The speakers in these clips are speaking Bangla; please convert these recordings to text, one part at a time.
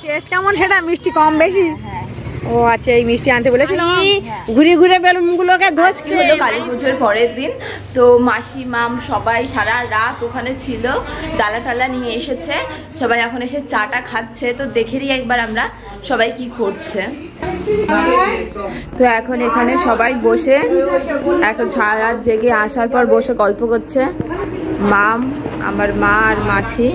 টেস্ট কেমন সেটা মিষ্টি কম বেশি? ও আচ্ছা, এই মিষ্টি আনতে বলেছিলাম। ঘুরে ঘুরে বেলুনগুলোকে ধরছে। কালী পুজোর পরের দিন তো মাসি মাম সবাই সারা রাত ওখানে ছিল, ডালা টালা নিয়ে এসেছে, সবাই এখন এসে চাটা খাচ্ছে। তো দেখে নিই একবার আমরা সবাই কি করছে। তো এখন এখানে সবাই বসে এখন সারা রাত জেগে আসার পর বসে গল্প করছে, মাম, আমার মা আর মাসি।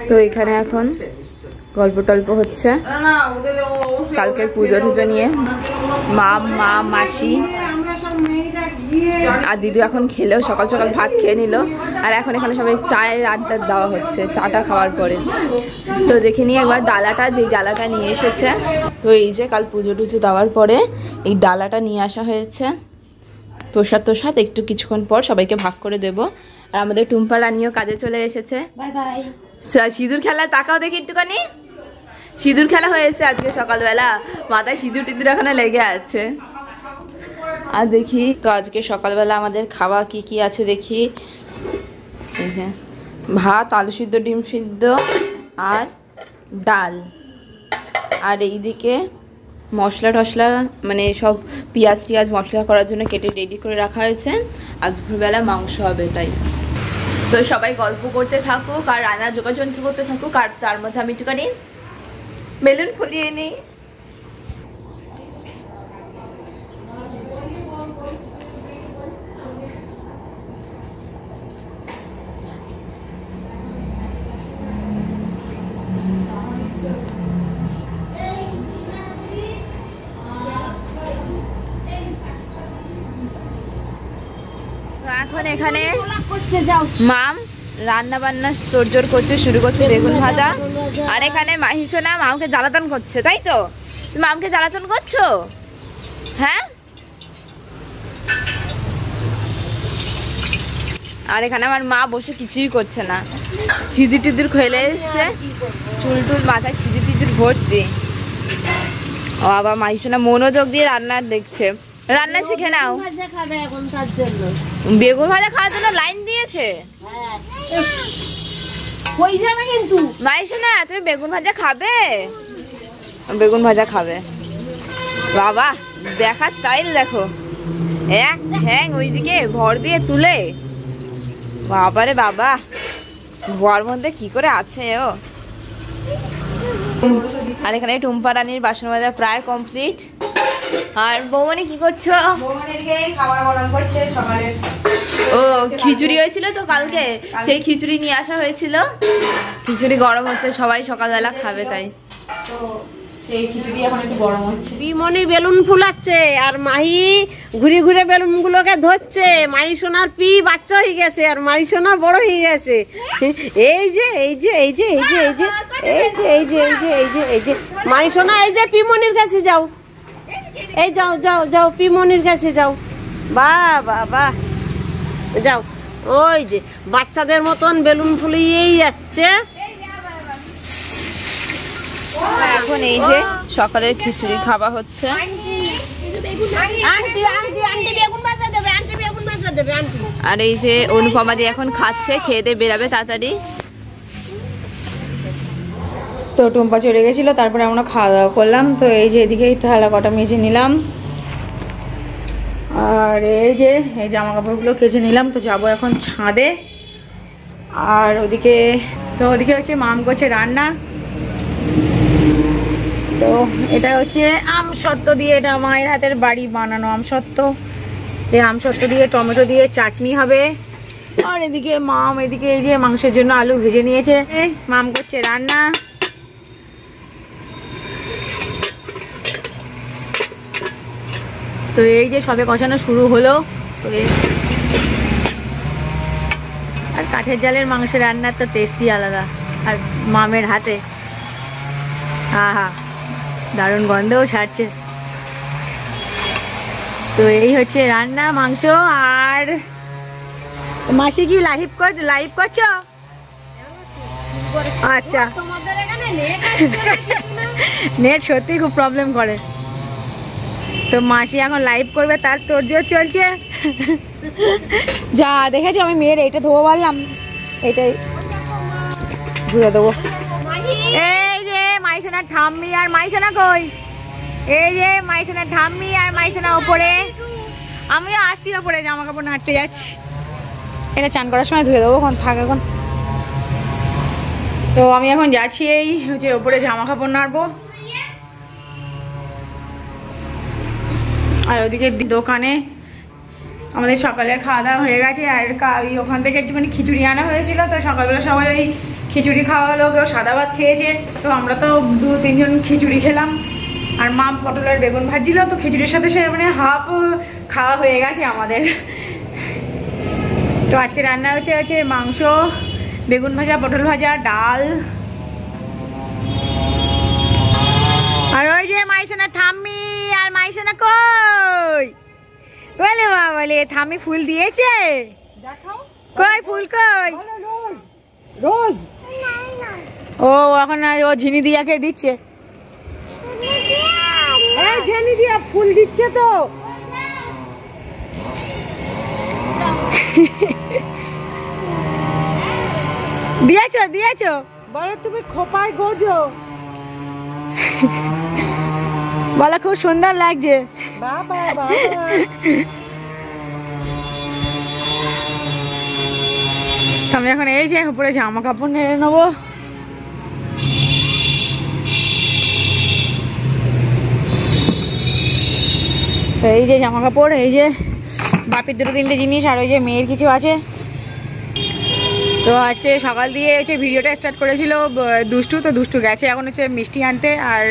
তো এখানে এখন গল্প টল্প হচ্ছে কালকের পুজো টুজো নিয়ে। মা মাসি আর দিদু এখন খেলেও সকাল সকাল ভাত খেয়ে নিল। আর এখন এখানে সবাই চায়ের আড্ডা দেওয়া হচ্ছে চাটা খাওয়ার পরে। তো দেখে নিয়ে একবার ডালাটা, যেই ডালাটা নিয়ে এসেছে, তো এই যে কাল পুজো টুজো দেওয়ার পরে এই ডালাটা নিয়ে আসা হয়েছে। প্রসাদ তোসাদ একটু কিছুক্ষণ পর সবাইকে ভাগ করে দেব। আর আমাদের টুম্পা রানীও কাজে চলে এসেছে। Bye bye. সিঁদুর খেলা তাকাও দেখি একটুখানি। সিঁদুর খেলা হয়েছে আজকে সকালবেলা, মাথায় সিঁদুর টিঁদুর এখানে লেগে আছে। আর দেখি তো আজকে সকালবেলা আমাদের খাওয়া কি কি আছে দেখি। ভাত, আলু সিদ্ধ, ডিম সিদ্ধ আর ডাল। আর এইদিকে মশলা টশলা মানে সব পেঁয়াজ টিয়াজ মশলা করার জন্য কেটে রেডি করে রাখা হয়েছে। আজ দুপুরবেলা মাংস হবে তাই। তো সবাই গল্প করতে থাকুক আর রান্না যোগাযন্ত্র করতে থাকুক। আর তার মধ্যে আমি একটুখানি বেলুন ফুলিয়ে নিই। এখন এখানে মাম রান্না বান্না তোড়জোড় করছে, শুরু করছে বেগুন ভাজা। আর এখানে মাহিসোনা মামকে জ্বালাতন করছে, তাই তো? তুমি মামকে জ্বালাতন করছো? হ্যাঁ। আর এখানে আমার মা বসে কিছুই করছে না, সিঁদুর টিঁদুর খেলে এসছে, চুল টুল মাথায় সিঁদুর টিঁদুর ভর্তি। ও আবার মাহিসোনা মনোযোগ দিয়ে রান্না দেখছে। রান্না শিখে নাও। বেগুন ভাজা খাওয়ার জন্য লাইন দিয়েছে। মাইশোনা তুমি বেগুন ভাজা খাবে? বেগুন ভাজা খাবে। বাবা দেখা স্টাইল দেখো, এক হ্যাং ওইদিকে ভর দিয়ে তুলে। বাবারে বাবা, বর মধ্যে কি করে আছে ও। আর এখানে টুম্পা রানীর বাসন মাজা প্রায় কমপ্লিট। আর বৌমনি কি করছো? ও খিচুড়ি হয়েছিল তো কালকে, সেই খিচুড়ি নিয়ে আসা হয়েছিল। খিচুড়ি গরম হচ্ছে, সবাই সকালবেলা খাবে তাই। সেই খিচুড়ি এখন একটু গরম হচ্ছে। বিমনি বেলুন ফুলাচ্ছে আর মাহি ঘুরে ঘুরে বেলুন গুলোকে ধরছে। মাহি সোনার পি বাচ্চা হয়ে গেছে আর মাহি সোনা বড় হয়ে গেছে। এই যে এই যে এই যে এই যে এই যে এই যে এই যে এই যে এই যে এই যে মাহি সোনা, এই যে পিমনির কাছে যাও, এই যাও যাও যাও পিমনির কাছে যাও। বাহ বাহ বাহ, যাও। ওই যে বাচ্চাদের মতন বেলুন ফুলিয়েই যাচ্ছে। এখন এই যে সকালের খিচুড়ি খাওয়া হচ্ছে। আর এই যে অনুপমা দি এখন খাচ্ছে, খেয়ে দিয়ে বেরাবে তাড়াতাড়ি। তো টুম্পা চলে গেছিলো, তারপরে আমরা খাওয়া দাওয়া করলাম। তো এই যে এদিকেই থালা কটা মেজে নিলাম। আর এই যে এই জামা কাপড়গুলো কেচে নিলাম। তো যাবো এখন ছাদে। আর ওদিকে তো ওদিকে হচ্ছে মাম করছে রান্না। তো এটা হচ্ছে আমসত্ত্ব দিয়ে, এটা মায়ের হাতের বাড়ি বানানো আমসত্ত্ব। এই আমসত্ত্ব দিয়ে টমেটো দিয়ে চাটনি হবে। আর এদিকে মাম এদিকে এই যে মাংসের জন্য আলু ভেজে নিয়েছে। মাম করছে রান্না। তো এই যে সবে কষানো শুরু হলো। তো আর কাঠের জালের মাংসের রান্নার তো টেস্টই আলাদা। আর মামের হাতে আহা দারুণ গন্ধও ছাড়ছে। তো এই হচ্ছে রান্না মাংস। আর মাসি কি লাইভ করছো? আচ্ছা, নেট সত্যি খুব প্রবলেম করে। তো মাসি এখন লাইভ করবে, তার তোড়জোড় চলছে। যা দেখেছো আমি মেয়ের এটা ধোবো বললাম, এটাই ধুয়ে দেবো। এই যে মাইসোনার ঠাম্মি আর মাইসোনা কই? এই যে মাইসোনার ঠাম্মি আর মাইসোনা ওপরে, আমিও আসছি ওপরে জামা কাপড় নাড়তে যাচ্ছি। এটা চান করার সময় ধুয়ে দেবো, এখন থাক এখন। তো আমি এখন যাচ্ছি এই হচ্ছে ওপরে জামা কাপড় নাড়বো, আর ওদিকে দোকানে আমাদের সকালের খাওয়া দাওয়া হয়ে গেছে। আর ওখান থেকে একটুখানি খিচুড়ি আনা হয়েছিল, তো সকালবেলা সবাই ওই খিচুড়ি খাওয়া হলো, কেউ সাদা ভাত খেয়েছে, তো আমরা তো 2-3 জন খিচুড়ি খেলাম। আর মা পটলের বেগুন ভাজছিল, তো খিচুড়ির সাথে সে মানে হাফ খাওয়া হয়ে গেছে আমাদের। তো আজকে রান্না হচ্ছে মাংস, বেগুন ভাজা, পটল ভাজা, ডাল। আর ওই যে মাইসোনা থাম্মি আর মাইসোনা কই? বলে বলে থাম্মি ফুল দিয়েছে, কই ফুল কই? রোজ। ও এখন ও ঝিনি দিয়াকে দিচ্ছে, ঝিনি দিয়া ফুল দিচ্ছে তো। দিয়েছো দিয়েছো, বলো তুমি খোপায় গোজো, বলো খুব সুন্দর লাগছে। বাবা বাবা আমি এখন এই যে উপরে জামা কাপড় নেড়ে নেবো। এই যে জামা কাপড়, এই যে বাপির 2-3টে জিনিস, আর ওই যে মেয়ের কিছু আছে। তো আজকে সকাল দিয়ে হচ্ছে ভিডিওটা স্টার্ট করেছিল দুষ্টু, তো দুষ্টু গেছে এখন হচ্ছে মিষ্টি আনতে, আর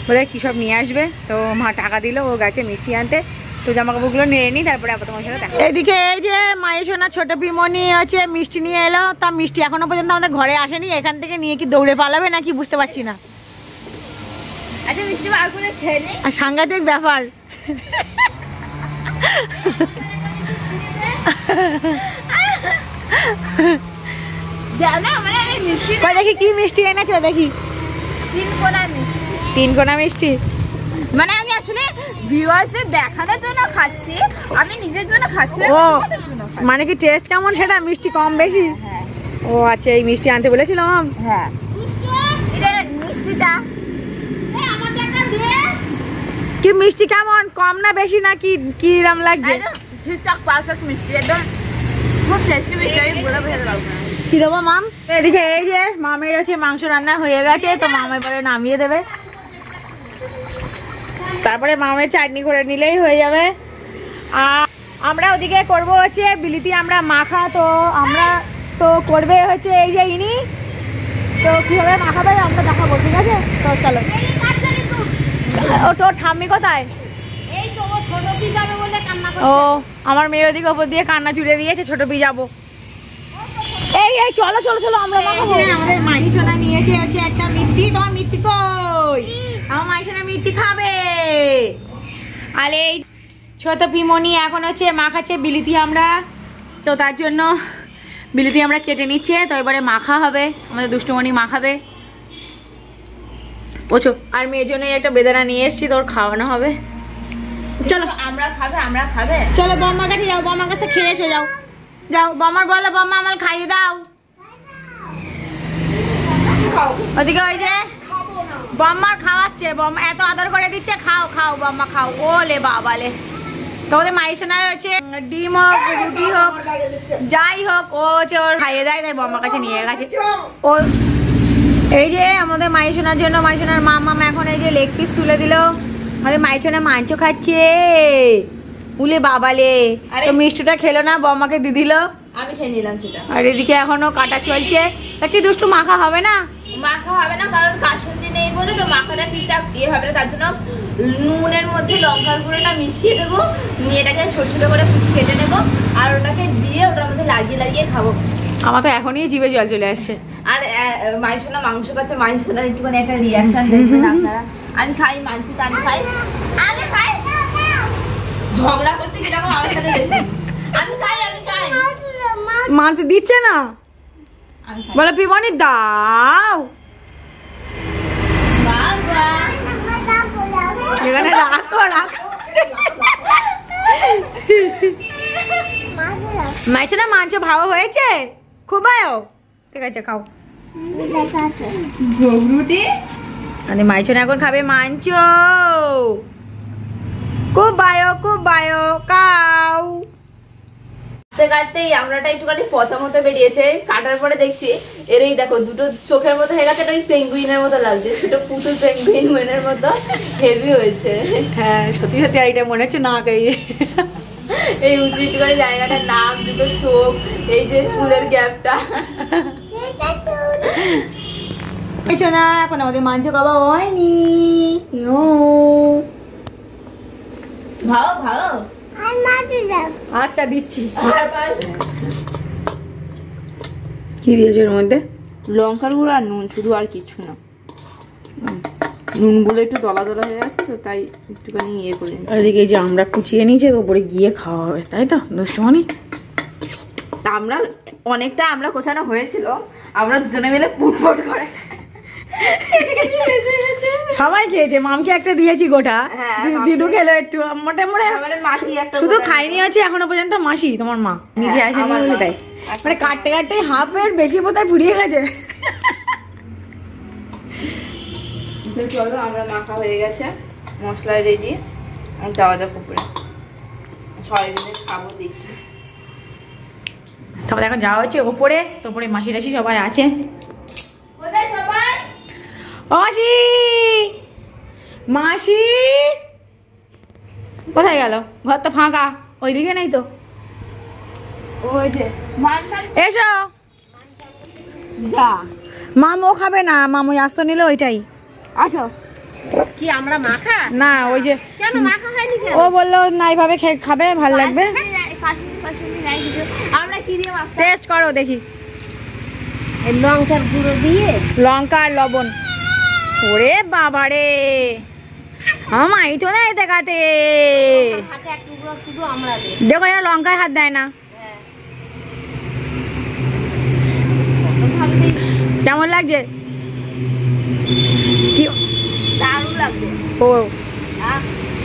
বোধহয় কী সব নিয়ে আসবে, তো মা টাকা দিল, ও গেছে মিষ্টি আনতে। তো জামা কাপড়গুলো নিয়ে নিই, তারপরে আবার তোমার সাথে দেখা। এদিকে এই যে মায়েশোনা ছোট পিমনি হচ্ছে মিষ্টি নিয়ে এলো, তা মিষ্টি এখনো পর্যন্ত আমাদের ঘরে আসেনি, এখান থেকে নিয়ে কি দৌড়ে পালাবে নাকি বুঝতে পারছি না। আচ্ছা মিষ্টি বার করে খেয়ে নি, আর সাংঘাতিক ব্যাপার। দেখি কি মিষ্টি এনেছো, দেখি 3 কোনা মিষ্টি। মানে আমি আসলে ভিউয়ার্সদের দেখানোর জন্য খাচ্ছি, আমি নিজের জন্য খাচ্ছি না। ও মানে কি টেস্ট কেমন সেটা, মিষ্টি কম বেশি? হ্যাঁ। ও আচ্ছা, এই মিষ্টি আনতে বলেছিলাম। হ্যাঁ, এটা মিষ্টিটা কি মিষ্টি কেমন, কম না বেশি না কি কিরম লাগছে? ঠিকঠাক পারফেক্ট মিষ্টি, একদম খুব টেস্টি মিষ্টি, আমি বলে বোঝাতে পারবো না। কি দেবো মাম? এদিকে এই যে মামের হচ্ছে মাংস রান্না হয়ে গেছে, তো মাম এবারে নামিয়ে দেবে, তারপরে মামের চাটনি করে নিলেই হয়ে যাবে। আর আমরা ওদিকে করবো হচ্ছে বিলিতি আমরা মাখা, তো আমরা তো করবে হচ্ছে এই যে ইনি, তো কিভাবে মাখাবে আমরা দেখাবো, ঠিক আছে? তো চলো। ও তোর ঠাম্মি কোথায়? ও আমার মেয়ে ওদিকে ওপর দিয়ে কান্না জুড়ে দিয়েছে, ছোট পি যাবো। এই এই চলো চলো চলো, আমরা আমাদের মাইসোনা নিয়েছে হচ্ছে একটা মিষ্টি। তোমার মিষ্টি কই? আমার মাইসোনা মিষ্টি খাবে। আর এই ছোট পিমনি এখন হচ্ছে মাখাচ্ছে বিলিতি আমরা, তো তার জন্য বিলিতি আমরা কেটে নিচ্ছে, তো এবারে মাখা হবে, আমাদের দুষ্টুমণি মাখাবে। ওছো আর মেয়ের জন্য একটা বেদানা নিয়ে এসছি, তোর খাওয়ানো হবে। চলো আমরা খাবে চলো বম্মার কাছে যাও, বম্মার কাছে খেয়ে এসে যাও। যাও বম্মার বলো, বম্মা আমার খাইয়ে দাও। ওদিকে ওই যে বম্মার খাওয়াচ্ছে, বম্মা এত আদর করে দিচ্ছে, খাও খাও বম্মা খাও। ওলে বাবালে, তোমাদের মাইসোনার হচ্ছে ডিম হোক রুটি হোক যাই হোক, ও হচ্ছে ওর খাইয়ে দেয়, তাই বম্মার কাছে নিয়ে গেছে। ও এই যে আমাদের মাইসোনার জন্য মাইসোনার মামা এখন এই যে লেগ পিস তুলে দিল, আমাদের মাইসোনা মাংস খাচ্ছে। উলে বাবালে, তো মিষ্টিটা খেলো না, বম্মাকে দিয়ে দিল, আমি খেয়ে নিলাম সেটা। আর এদিকে এখনো কাটা চলছে। তা কি দুষ্টু মাখা হবে না? মাখা হবে না, কারণ কাসুন্দি নেই বলে তো মাখাটা ঠিকঠাক ইয়ে হবে না, তার জন্য নুনের মধ্যে লঙ্কার গুঁড়োটা মিশিয়ে দেবো, নিয়ে এটাকে ছোট ছোট করে কেটে নেবো, আর ওটাকে দিয়ে ওটার মধ্যে লাগিয়ে লাগিয়ে খাবো। আমার তো এখনই জিভে জল চলে আসছে। আর মাইসোনা মাংস খাচ্ছে, মাইসোনার একটুখানি একটা রিয়াকশন দেখবেন আপনারা। আমি খাই মাংসটা, আমি খাই ঝগড়া করছে কিরকম আমার সাথে, আমি খাই মাংস দিচ্ছে না, বলে পিমনি দাও, এখানে রাখো রাখো। মাইছো না মাংস ভালো হয়েছে? খুব ভালো, ঠিক আছে খাও। ভোগ রুটি আরে মাইছো না এখন খাবে মাংস, খুব ভালো খুব ভালো, খাও। কাটতেই আমরাটা একটুখানি পচা মতো বেরিয়েছে, কাটার পরে দেখছি এর এই দেখো দুটো চোখের মতো হয়ে গেছে, ওই পেঙ্গুইনের মতো লাগছে, ছোট পুতুল পেঙ্গুইন মনের মতো হেভি হয়েছে। হ্যাঁ সত্যি সত্যি এইটা মনে হচ্ছে না খাই। এই উঁচু উঁচু করে জায়গাটা, নাক, দুটো চোখ, এই যে চুলের গ্যাপটা। মাইছো না এখন আমাদের মাংস খাওয়া হয়নি। ভাও ভাও, আচ্ছা দিচ্ছি। কি দিয়েছে এর মধ্যে? লঙ্কার গুঁড়ো আর নুন, শুধু আর কিছু না। নুনগুলো একটু দলা দলা হয়ে আছে তো তাই একটুখানি ইয়ে করে নিই। এদিকে যে আমরা কুচিয়ে নিয়েছি, ওপরে গিয়ে খাওয়া হবে, তাই তো দুষ্টুমনি? তা আমরা অনেকটা আমরা কোচানো হয়েছিল, আমরা দুজনে মিলে পুটপুট করে সবাই খেয়েছে, মামকে একটা দিয়েছি গোটা, হ্যাঁ, দিদু খেলো একটু, মোটামুটি মাসি একটা শুধু খাইনি আছে এখনো পর্যন্ত। মাসি তোমার মা নিচে আসেনি বলে তাই, মানে কাটতে কাটতে হাফ এর বেশি বোধহয় ফুরিয়ে গেছে। চলো আমরা মাখা হয়ে গেছে, মশলা রেডি, যাওয়া যাক উপরে, সবাই মিলে খাবো দেখি। তারপরে এখন যাওয়া হচ্ছে ওপরে, তোপরে মাসি টাসি সবাই আছে। কোথায় সবাই? ও মাসি, মাসি কোথায় গেল? ঘর তো ফাঁকা, ওইদিকে নেই তো। ওই যে এসো। যা মামও খাবে না, মামু আস্ত নিল ওইটাই। আসো। কি আমরা মাখা? না ওই যে কেন মাখা হয়নি কেন? ও বললো না এইভাবে খাবে, ভালো লাগবে। আমরা কি দিয়ে মাখা? টেস্ট করো দেখি। এই লঙ্কার গুঁড়ো দিয়ে লঙ্কা আর লবণ। ওরে বাবারে, আমার মাই তো না এতে কাতে। হাতে এক টুকরো শুধু আমরা দিই। দেখো এরা লঙ্কায় হাত দেয় না। কেমন লাগছে? কি দারুণ লাগবে। ও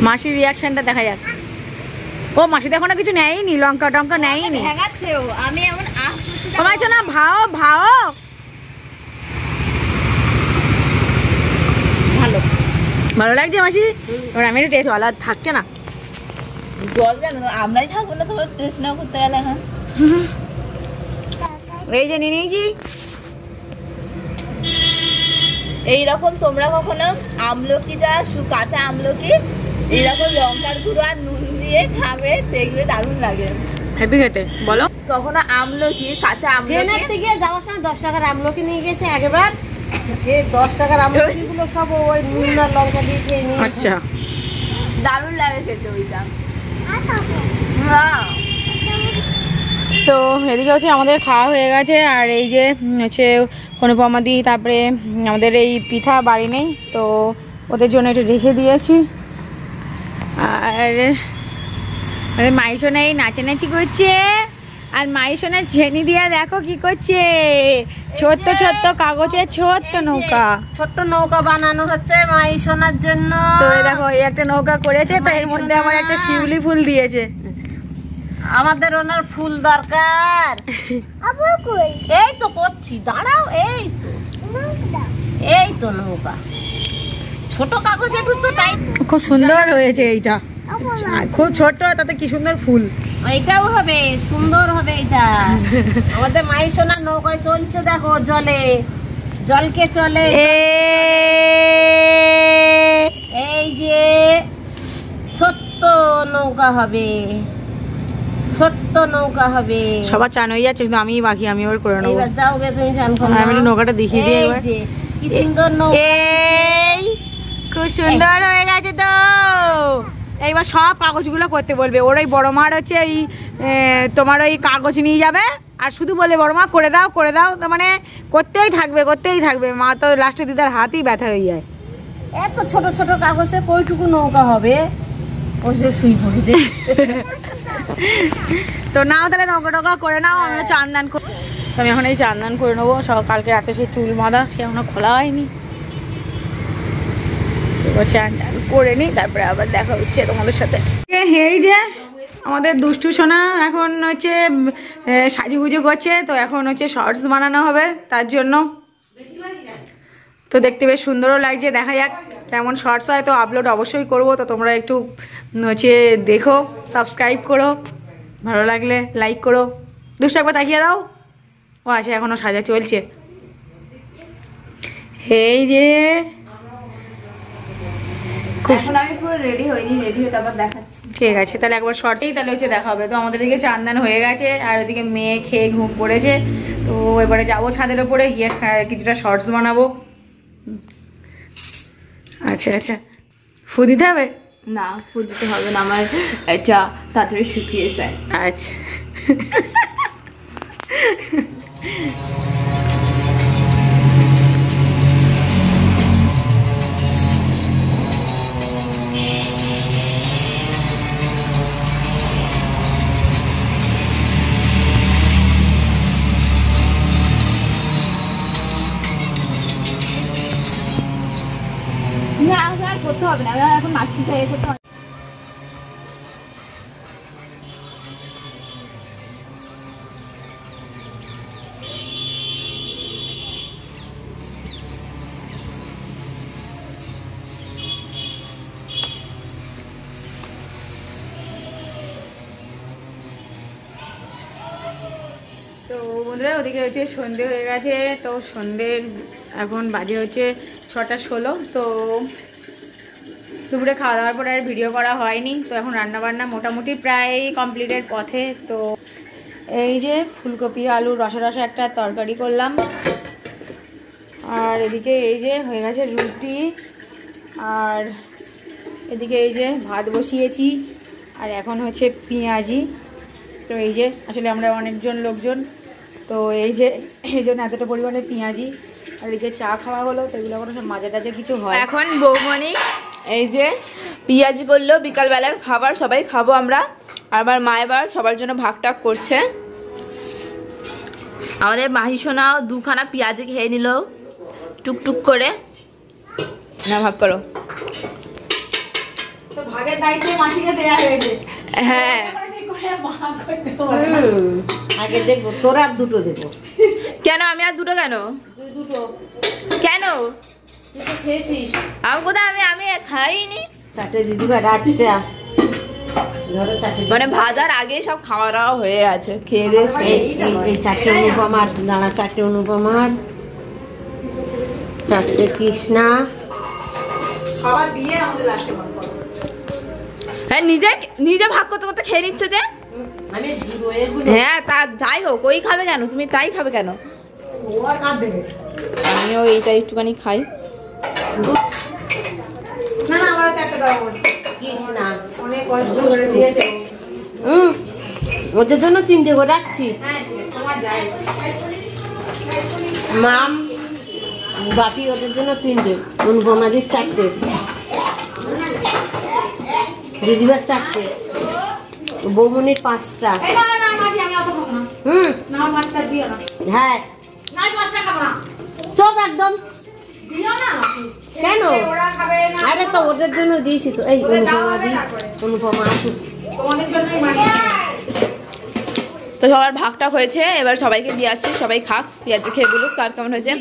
মাসির রিয়াকশনটা দেখা যাক। ও মাসি তো এখনো কিছু নেয়নি, লঙ্কা টঙ্কা নেয়নি। ভেঙাচ্ছে ও, আমি এমন আহ করছি। কমাইছো না, ভাও ভাও। ভালো ভালো লাগছে মাসি? এবার আমি একটু টেস্ট ভালো থাকছে না। জল জানো আমরাই থাকবো না তোমার টেস্ট না করতে গেলে। হ্যাঁ এই যে নিয়ে নিয়েছি। এইরকম তোমরা কখনো আমলকিটা, কাঁচা আমলকি এইরকম লঙ্কার গুঁড়ো আর নুন দিয়ে খাবে, দেখবে দারুণ লাগে। হ্যাপি খেতে বলো। কখনো আমলকি, কাঁচা ট্রেনের আমলকি থেকে যাওয়ার সময় 10 টাকার আমলকি নিয়ে গেছে একবার, সে 10 টাকার আমলকি গুলো সব ওই নুন আর লঙ্কা দিয়ে খেয়ে নিয়ে। আচ্ছা দারুণ লাগে খেতে ওইটা। হ্যাঁ তো এদিকে হচ্ছে আমাদের খাওয়া হয়ে গেছে। আর এই যে হচ্ছে অনুপমাদি, তারপরে আমাদের এই পিঠা বাড়ি নেই তো ওদের জন্য একটু রেখে দিয়েছি। আর মাইসোনা এই নাচানাচি করছে, আর মাইসোনা ঝেনি দিয়ে দেখো কি করছে, ছোট্ট ছোট্ট কাগজের ছোট্ট নৌকা, ছোট্ট নৌকা বানানো হচ্ছে মাই সোনার জন্য। তো এই দেখো এই একটা নৌকা করেছে, তো এর মধ্যে আমার একটা শিউলি ফুল দিয়েছে। আমাদের ওনার ফুল দরকার। এই তো করছি, দাঁড়াও। এই তো নৌকা, ছোট কাগজে দুটো টাইপ। খুব সুন্দর হয়েছে এইটা, আর খুব ছোট, তাতে কি সুন্দর ফুল। এইটাও হবে, সুন্দর হবে এটা। আমাদের মাই সোনার নৌকায় চলছে দেখো, জলে জলকে চলে। এই যে ছোট্ট নৌকা হবে, ছোট্ট নৌকা হবে। সবার চান হয়ে যাচ্ছে, কিন্তু আমি বাকি, আমি এবার করে নেবো। এবার যাও গে তুমি চান করো। আমি একটু নৌকাটা দেখিয়ে দিই একবার। কি সুন্দর নৌকা। এই খুব সুন্দর হয়ে গেছে তো। এইবার সব কাগজগুলো করতে বলবে। ওর ওই বড় মার হচ্ছে এই তোমার ওই কাগজ নিয়ে যাবে, আর শুধু বলে বড় মা করে দাও করে দাও, তো মানে করতেই থাকবে করতেই থাকবে। মা তো লাস্টে দিদার হাতই ব্যথা হয়ে যায়। এত ছোট ছোট কাগজে কইটুকু নৌকা হবে? ওই যে শুই পড়ে। তো নাও তাহলে নৌকা টৌকা করে নাও, আমিও চান দান করি। আমি এখন এই চান দান করে নেবো। কালকে রাতে সেই চুল বাঁধা, সে এখনো খোলা হয়নি। চান টান করে নি, তারপরে আবার দেখা হচ্ছে তোমাদের সাথে। এই যে আমাদের দুষ্টু সোনা এখন হচ্ছে সাজুগুজু করছে, তো এখন হচ্ছে শর্টস বানানো হবে তার জন্য। তো দেখতে বেশ সুন্দরও লাগছে, দেখা যাক কেমন শর্টস হয়। তো আপলোড অবশ্যই করব, তো তোমরা একটু হচ্ছে দেখো, সাবস্ক্রাইব করো, ভালো লাগলে লাইক করো। দুষ্টু একবার তাকিয়ে দাও। ও আচ্ছা, এখনও সাজা চলছে। এই যে এখন আমি পুরো রেডি হইনি, রেডি হয়ে তারপর দেখাচ্ছি। ঠিক আছে, তাহলে একবার শর্টসেই তাহলে হচ্ছে দেখা হবে। তো আমাদের এদিকে চান্দান হয়ে গেছে, আর ওদিকে মেয়ে খেয়ে ঘুম পড়েছে। তো এবারে যাবো ছাদের ওপরে গিয়ে কিছুটা শর্টস বানাবো। আচ্ছা আচ্ছা, ফু দিতে হবে? না, ফু দিতে হবে না, আমার এটা তাড়াতাড়ি শুকিয়ে যায়। আচ্ছা আর করতে হবে না, এখন মাছিটা এ করতে হবে। তো বন্ধুরা, ওদিকে হচ্ছে সন্ধে হয়ে গেছে। তো সন্ধ্যের এখন বাজে হচ্ছে 6:16। তো দুপুরে খাওয়া দাওয়ার পরে আর ভিডিও করা হয়নি। তো এখন রান্নাবান্না মোটামুটি প্রায় কমপ্লিটের পথে। তো এই যে ফুলকপি আলু রসা রসা একটা তরকারি করলাম, আর এদিকে এই যে হয়ে গেছে রুটি, আর এদিকে এই যে ভাত বসিয়েছি, আর এখন হচ্ছে পেঁয়াজি। তো এই যে আসলে আমরা অনেকজন লোকজন, তো এই যে এই জন্য এতটা পরিমাণে পেঁয়াজি, আর এই যে চা খাওয়া হলো। তো এগুলো কোনো সব মাজা টাজা কিছু হয়। এখন বৌমণি এই যে পেঁয়াজি করলো, বিকালবেলার খাবার সবাই খাবো আমরা। আবার মা এবার সবার জন্য ভাগ টাগ করছে। আমাদের মাহি সোনাও 2খানা পেঁয়াজি খেয়ে নিল টুকটুক করে। না, ভাগ করো। তো ভাগের দায়িত্ব মাসিকে দেয়া হয়েছে। হ্যাঁ, আগে দেখবো, তোরা আর দুটো দেবো। কেন আমি আর দুটো কেন? তুই দুটো কেন তুই তো খেয়েছিস। আমি কোথায়, আমি খাইনি। চারটে দিদিভাই রাচ্চা ধরো, চারটে মানে ভাজার আগে সব খাওয়া দাওয়া হয়ে আছে, খেয়ে দিয়েছে। এই চারটে অনুপমার দাঁড়া, চারটে অনুপমার, চারটে কৃষ্ণা। সবার দিয়ে আমাদের লাস্টে ভাগ করো। হ্যাঁ, নিজে ভাগ করতে করতে খেয়ে নিচ্ছ যে। আমি জিরো এগুলো হ্যাঁ, তা যাই হোক, ওই খাবে কেন, তুমি তাই খাবে কেন? ও আর কাঁদ দেবে আমিও এইটা একটুখানি খাই। না না, আমার তো একটা দাও কৃষ্ণা অনেক কষ্ট করে দিয়েছে। ওদের জন্য 3টে করে রাখছি। হ্যাঁ, তোমার যাই মাম বাপি ওদের জন্য 3টে, অনুপমাদির 4টে, দিদিভার 4টে, বৌমনির 5টা। হ্যাঁ চপ একদম। কেন? আরে তো ওদের জন্য দিয়েছি তো। এই অনুপমা আসুক। তো সবার ভাগটা হয়েছে, এবার সবাইকে দিয়ে আসছি, সবাই খাক, পেঁয়াজি খেয়ে বলুক কার কেমন হয়েছে।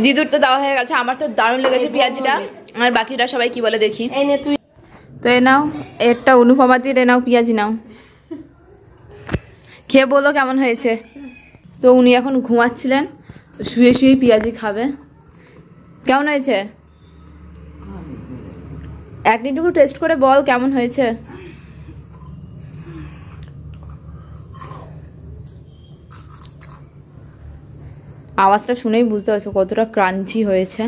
দিদুর তো দেওয়া হয়ে গেছে, আমার তো দারুণ লেগেছে পেঁয়াজিটা। আর বাকিরা সবাই কি বলে দেখি। তো এ নাও, একটা অনুপমাতির, এ নাও পেঁয়াজি নাও, খেয়ে বলো কেমন হয়েছে। তো উনি এখন ঘুমাচ্ছিলেন, শুয়ে শুয়ে পেঁয়াজি খাবে। কেমন হয়েছে? একটুকু টেস্ট করে বল কেমন হয়েছে। আওয়াজটা শুনেই বুঝতে পারছো কতটা ক্রাঞ্চি হয়েছে।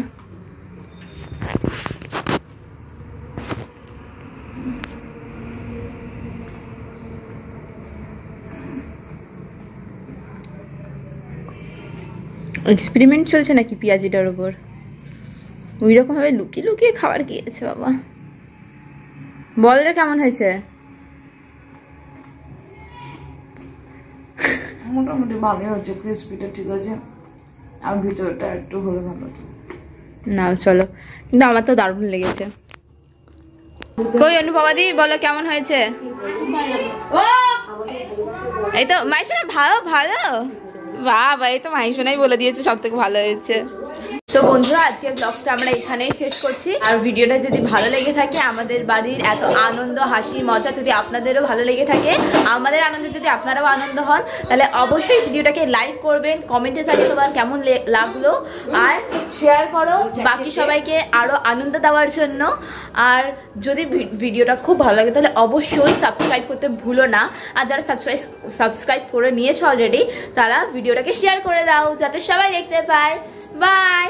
এক্সপেরিমেন্ট চলছে নাকি পেঁয়াজিটার উপর? ওই রকম ভাবে লুকিয়ে লুকিয়ে খাবার গিয়েছে বাবা। বল রে কেমন হয়েছে? মোটামুটি ভালোই হচ্ছে, ক্রিসপিটা ঠিক আছে, আর ভিতরটা একটু হলে ভালো হতো। না চলো, কিন্তু আমার তো দারুণ লেগেছে। কই অনুপমাদি বলো কেমন হয়েছে? এই তো মাইশোনা ভালো ভালো, বাবা এই তো মাইশোনাই বলে দিয়েছে সব থেকে ভালো হয়েছে। তো বন্ধুরা আজকের ব্লগটা আমরা এখানেই শেষ করছি। আর ভিডিওটা যদি ভালো লেগে থাকে, আমাদের বাড়ির এত আনন্দ হাসি মজা যদি আপনাদেরও ভালো লেগে থাকে, আমাদের আনন্দে যদি আপনারাও আনন্দ হন, তাহলে অবশ্যই ভিডিওটাকে লাইক করবেন, কমেন্টে থাকে তোমার কেমন লাগলো, আর শেয়ার করো বাকি সবাইকে আরো আনন্দ দেওয়ার জন্য। আর যদি ভিডিওটা খুব ভালো লাগে তাহলে অবশ্যই সাবস্ক্রাইব করতে ভুলো না। আর যারা সাবস্ক্রাইব করে নিয়েছো অলরেডি, তারা ভিডিওটাকে শেয়ার করে দাও যাতে সবাই দেখতে পায়। বাই।